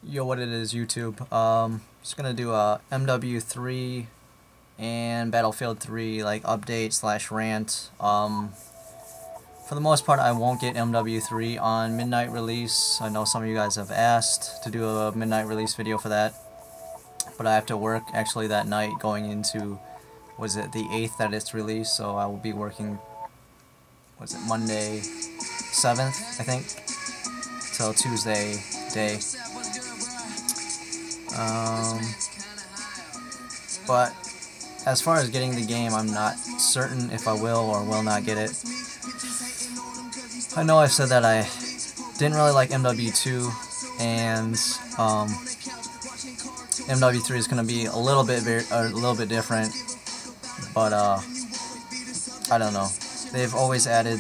Yo, what it is, YouTube. Just gonna do a MW3 and Battlefield 3 like update slash rant. For the most part, I won't get MW3 on midnight release. I know some of you guys have asked to do a midnight release video for that, but I have to work actually that night going into, was it the 8th that it's released? So I will be working, was it Monday 7th, I think, till Tuesday day. But as far as getting the game, I'm not certain if I will or will not get it. I know I've said that I didn't really like MW2, and MW3 is going to be a little bit different, but I don't know. They've always added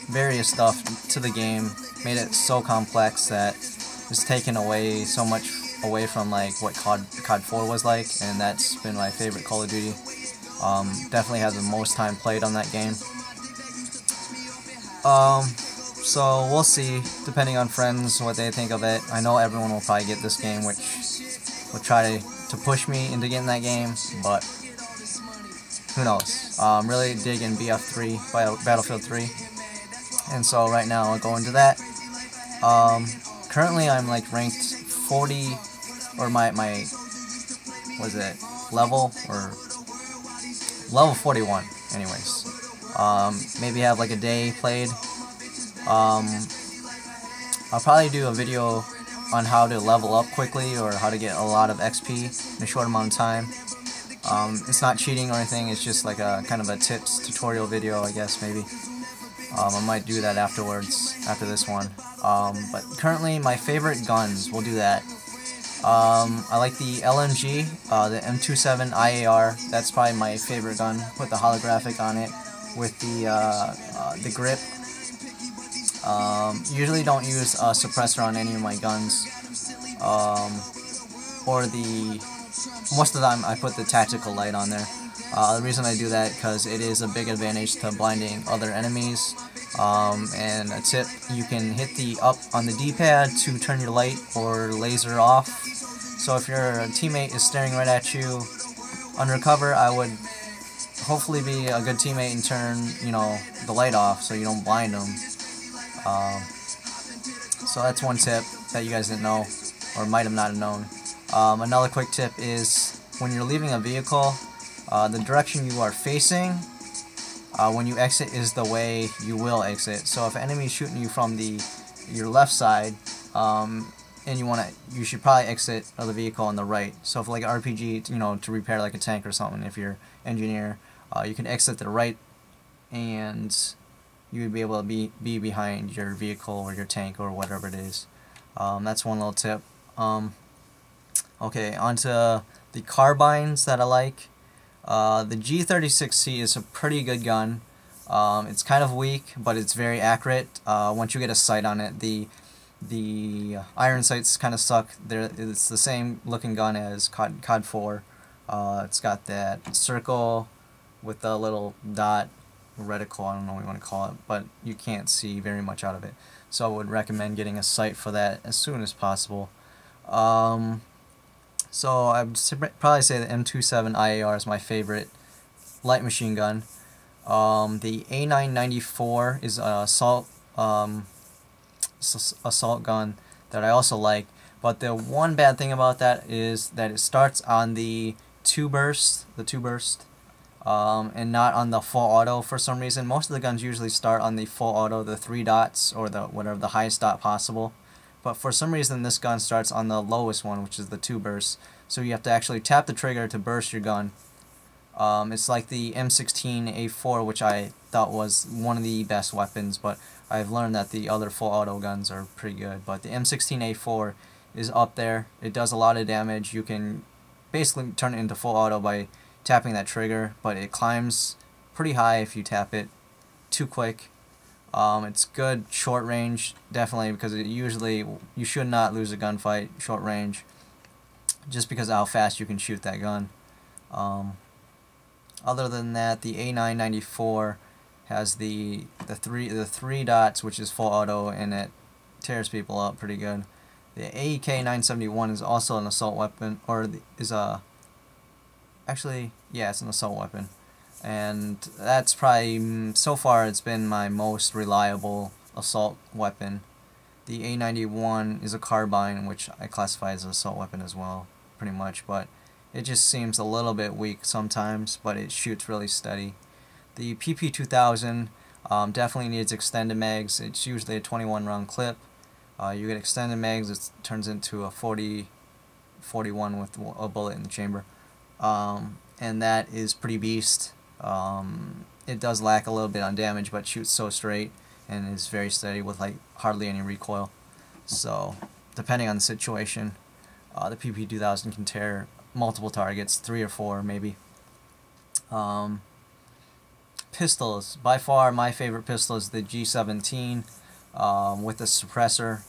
various stuff to the game, made it so complex that it's taken away so much away from like what COD 4 was like, and that's been my favorite Call of Duty. Definitely has the most time played on that game. So we'll see, depending on friends, what they think of it. I know everyone will probably get this game, which will try to push me into getting that game, but who knows. Really digging BF3, Battlefield 3, and so right now I'll go into that. Currently I'm like ranked 40, or my was it level 41 anyways. Maybe have like a day played. I'll probably do a video on how to level up quickly or how to get a lot of XP in a short amount of time. It's not cheating or anything, it's just like a kind of a tips tutorial video, I guess, maybe. I might do that afterwards, after this one. But currently my favorite guns, we'll do that. I like the LMG, the M27 IAR. That's probably my favorite gun. Put the holographic on it with the grip. Usually don't use a suppressor on any of my guns. Most of the time I put the tactical light on there. The reason I do that because it is a big advantage to blinding other enemies. And a tip, you can hit the up on the D-pad to turn your light or laser off. So if your teammate is staring right at you under cover, I would hopefully be a good teammate and turn, the light off so you don't blind them. So that's one tip that you guys didn't know, or might have not known. Another quick tip is when you're leaving a vehicle, the direction you are facing when you exit is the way you will exit. So if an enemy is shooting you from your left side, and you should probably exit the vehicle on the right. So if like an RPG, to repair like a tank or something, if you're engineer, you can exit to the right, and you would be able to be behind your vehicle or your tank or whatever it is. That's one little tip. Okay, onto the carbines that I like. The G36C is a pretty good gun. It's kind of weak, but it's very accurate. Once you get a sight on it, the iron sights kind of suck. It's the same looking gun as COD 4. It's got that circle with the little dot, reticle, I don't know what you want to call it, but you can't see very much out of it. So I would recommend getting a sight for that as soon as possible. So I'd probably say the M27 IAR is my favorite light machine gun. The A994 is an assault gun that I also like, but the one bad thing about that is that it starts on the two burst, and not on the full auto for some reason. Most of the guns usually start on the full auto, the 3 dots, or the highest dot possible. But for some reason this gun starts on the lowest one, which is the 2 burst. So you have to actually tap the trigger to burst your gun. It's like the M16A4, which I thought was one of the best weapons, but I've learned that the other full auto guns are pretty good. But the M16A4 is up there. It does a lot of damage. You can basically turn it into full auto by tapping that trigger, but it climbs pretty high if you tap it too quick. It's good short range, definitely, because you should not lose a gunfight short range, just because of how fast you can shoot that gun. Other than that, the A994 has the three dots, which is full auto, and it tears people up pretty good. The AEK-971 is also an assault weapon, or is a actually, yeah, it's an assault weapon, and that's probably, so far, it's been my most reliable assault weapon. The A91 is a carbine, which I classify as an assault weapon as well, pretty much, but it just seems a little bit weak sometimes, but it shoots really steady. The PP2000 definitely needs extended mags. It's usually a 21 round clip. You get extended mags, it turns into a 41 with a bullet in the chamber. And that is pretty beast. It does lack a little bit on damage, but shoots so straight and is very steady with like hardly any recoil. So depending on the situation, the PP2000 can tear multiple targets, 3 or 4 maybe. Pistols, by far my favorite pistol is the G17 with a suppressor.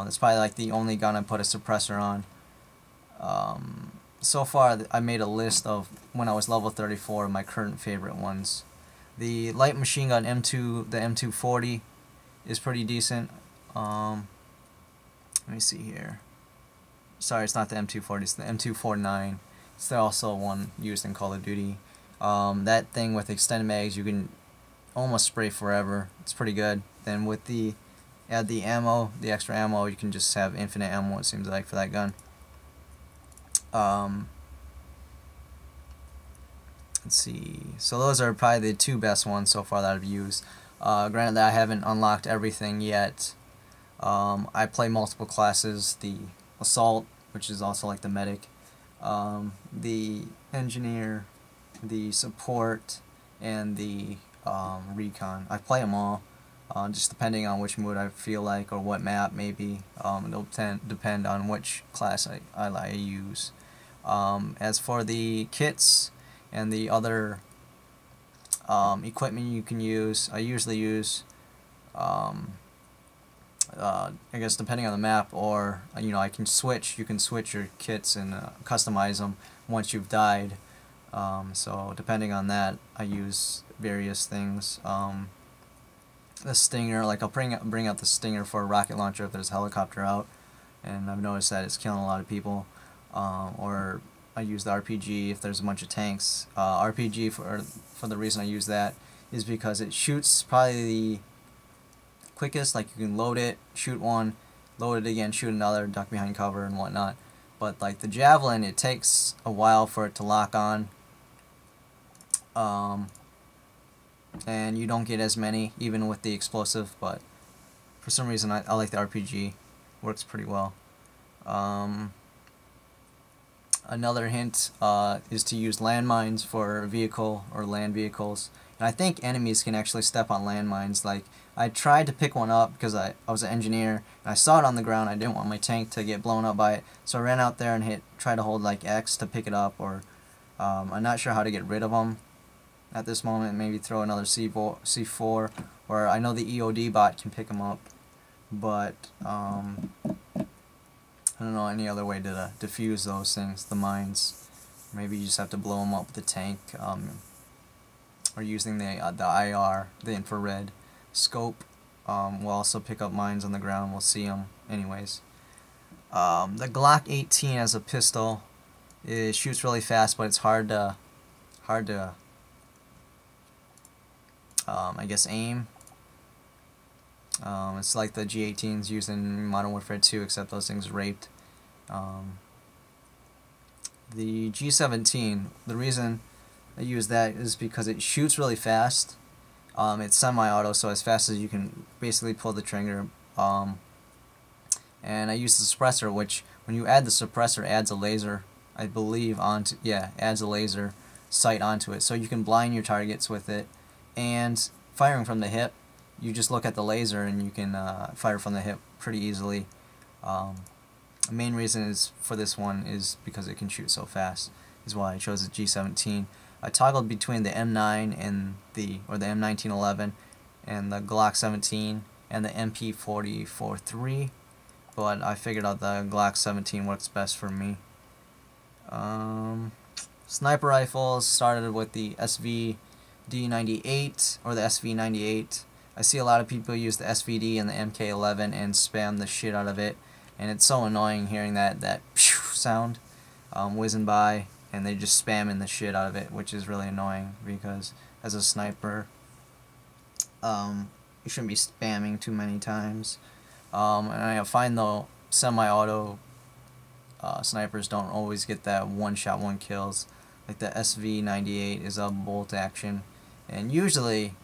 It's probably like the only gun I put a suppressor on. So far I made a list of, when I was level 34, my current favorite ones. The light machine gun M2, the M240 is pretty decent. Let me see here. Sorry, it's not the M240, it's the M249. It's also one used in Call of Duty. That thing with extended mags, you can almost spray forever. It's pretty good. Then with the add the ammo, the extra ammo, you can just have infinite ammo, it seems like, for that gun. Let's see. So those are probably the 2 best ones so far that I've used. Granted that I haven't unlocked everything yet. I play multiple classes: the assault, which is also like the medic, the engineer, the support, and the recon. I play them all, just depending on which mood I feel like, or what map maybe. It'll depend on which class I use. As for the kits and the other equipment you can use, I usually use, I guess depending on the map, or you can switch. You can switch your kits and customize them once you've died. So depending on that, I use various things. The Stinger, like I'll bring out the Stinger for a rocket launcher if there's a helicopter out, and I've noticed that it's killing a lot of people. Or I use the RPG if there's a bunch of tanks. RPG, for the reason I use that is because it shoots probably the quickest. Like you can load it, shoot one, load it again, shoot another, duck behind cover and whatnot. But like the Javelin, it takes a while for it to lock on, and you don't get as many even with the explosive. But for some reason I like the RPG. Works pretty well. Another hint is to use landmines for vehicle or land vehicles. And I think enemies can actually step on landmines. Like, I tried to pick one up because I was an engineer, and I saw it on the ground. I didn't want my tank to get blown up by it, so I ran out there and tried to hold like X to pick it up, or I'm not sure how to get rid of them at this moment. Maybe throw another C4, or I know the EOD bot can pick them up, but I don't know any other way to defuse those things, the mines. Maybe you just have to blow them up with the tank, or using the IR, the infrared scope. Will also pick up mines on the ground. We'll see them anyways. The Glock 18 as a pistol, it shoots really fast, but it's hard to I guess aim. It's like the G18s used in Modern Warfare 2, except those things raped. The G17, the reason I use that is because it shoots really fast. It's semi-auto, so as fast as you can basically pull the trigger. And I use the suppressor, which when you add the suppressor, adds a laser, I believe, adds a laser sight onto it, so you can blind your targets with it. And firing from the hip, you just look at the laser and you can fire from the hip pretty easily. The main reason for this one is because it can shoot so fast, is why I chose the G17. I toggled between the M9 and the M1911 and the Glock 17 and the MP4043, but I figured out the Glock 17 works best for me. Sniper rifles, started with the SVD98 or the SV98. I see a lot of people use the SVD and the MK11 and spam the shit out of it, and it's so annoying hearing that sound whizzing by, and they just spamming the shit out of it, which is really annoying because as a sniper, you shouldn't be spamming too many times. And I find though semi-auto snipers don't always get that one-shot, one kills. Like the SV98 is a bolt action, and usually,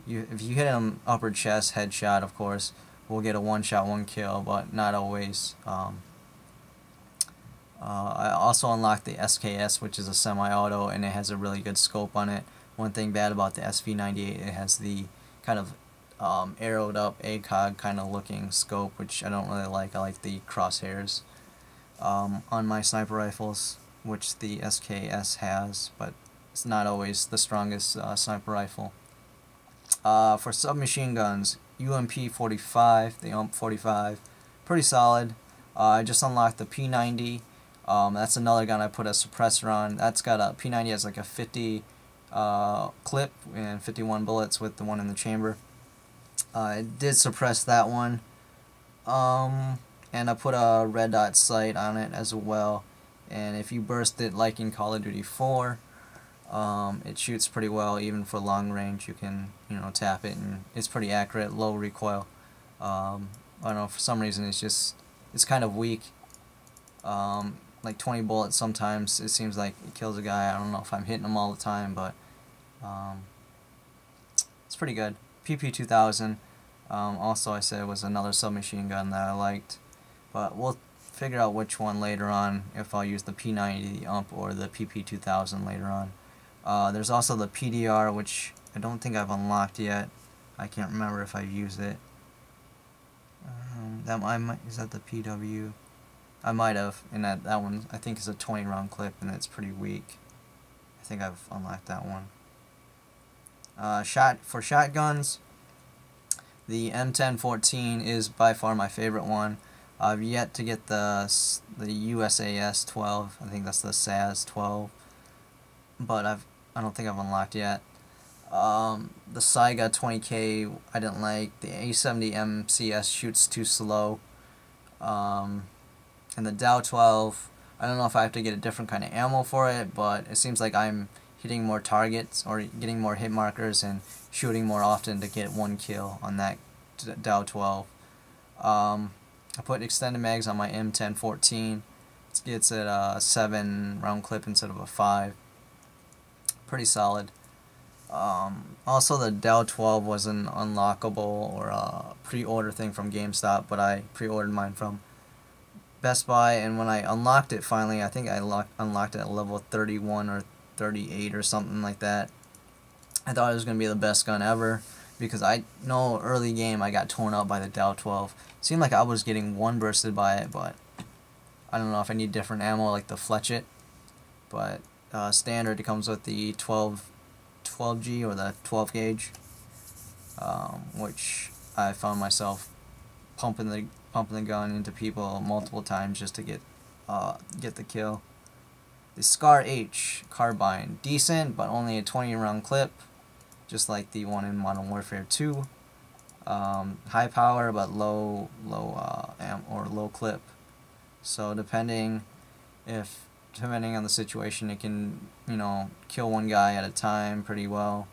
if you hit him upper chest headshot, of course, we'll get a one-shot, one kill, but not always. I also unlocked the SKS, which is a semi-auto, and it has a really good scope on it. One thing bad about the SV98, it has the kind of arrowed up ACOG kind of looking scope, which I don't really like. I like the crosshairs on my sniper rifles, which the SKS has, but it's not always the strongest sniper rifle. For submachine guns, UMP45, the UMP45, pretty solid. I just unlocked the P90. That's another gun I put a suppressor on. That's got a P90 has like a 50 clip and 51 bullets with the one in the chamber. I did suppress that one. And I put a red dot sight on it as well. And if you burst it like in Call of Duty 4, it shoots pretty well. Even for long range, you can tap it, and it's pretty accurate, low recoil. I don't know, for some reason it's kind of weak. Like 20 bullets sometimes it seems like it kills a guy. I don't know if I'm hitting them all the time, but it's pretty good. PP2000 also I said was another submachine gun that I liked, but we'll figure out which one later on, if I'll use the P90, the UMP, or the PP2000 later on. There's also the PDR, which I don't think I've unlocked yet. I can't remember if I've used it. Is that the PW? I might have, and that one I think is a 20 round clip, and it's pretty weak. I think I've unlocked that one. For shotguns, the M1014 is by far my favorite one. I've yet to get the USAS 12. I think that's the SAS 12, but I don't think I've unlocked yet. The Saiga 20K I didn't like. The A70 MCS shoots too slow. And the Dow 12, I don't know if I have to get a different kind of ammo for it, but it seems like I'm hitting more targets or getting more hit markers and shooting more often to get one kill on that Dow 12. I put extended mags on my M1014. It gets at a 7 round clip instead of a 5. Pretty solid. Also, the Dow 12 was an unlockable or a pre-order thing from GameStop, but I pre-ordered mine from Best Buy, and when I unlocked it finally, I think I unlocked it at level 31 or 38 or something like that. I thought it was going to be the best gun ever, because I know early game I got torn up by the Dow 12. It seemed like I was getting one bursted by it, but I don't know if I need different ammo like the Fletchit. But standard, it comes with the 12G or the 12 gauge, which I found myself pumping the gun into people multiple times just to get the kill. The Scar H carbine, decent, but only a 20 round clip, just like the one in Modern Warfare 2. High power but low clip. So depending on the situation, it can kill one guy at a time pretty well.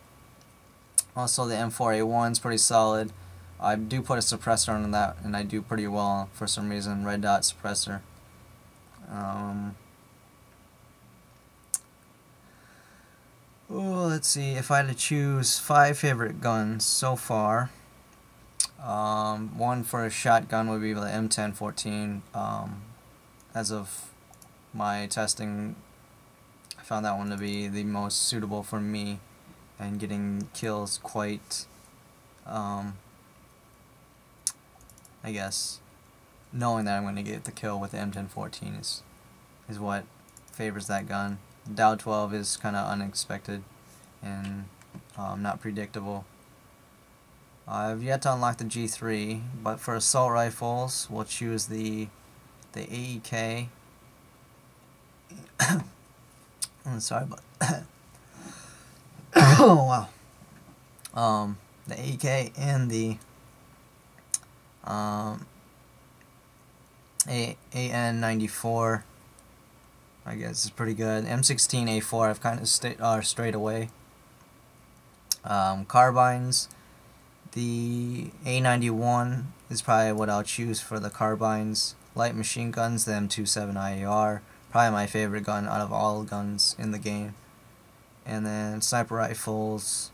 Also, the M4A1 is pretty solid. I do put a suppressor on that, and I do pretty well for some reason. Red dot suppressor. Let's see, if I had to choose 5 favorite guns so far, one for a shotgun would be the M1014. As of my testing, I found that one to be the most suitable for me, and getting kills quite, I guess, knowing that I'm going to get the kill with the M1014 is what favors that gun. Dow 12 is kind of unexpected and not predictable. I've yet to unlock the G3, but for assault rifles, we'll choose the AEK. I'm sorry, but oh wow. The AEK and the AN94, I guess, is pretty good. M16A4, I've kind of strayed away. Carbines, the A91 is probably what I'll choose for the carbines. Light machine guns, the M27IAR, probably my favorite gun out of all guns in the game. And then sniper rifles,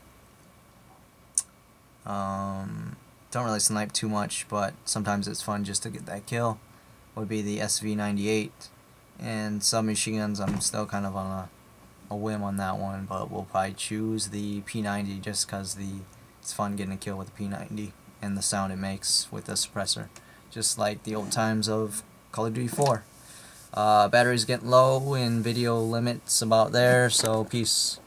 don't really snipe too much, but sometimes it's fun just to get that kill, would be the SV98. And submachine guns, I'm still kind of on a whim on that one, but we'll probably choose the P90 just because it's fun getting a kill with the P90 and the sound it makes with the suppressor, just like the old times of Call of Duty 4. Battery's getting low and video limits about there, so peace.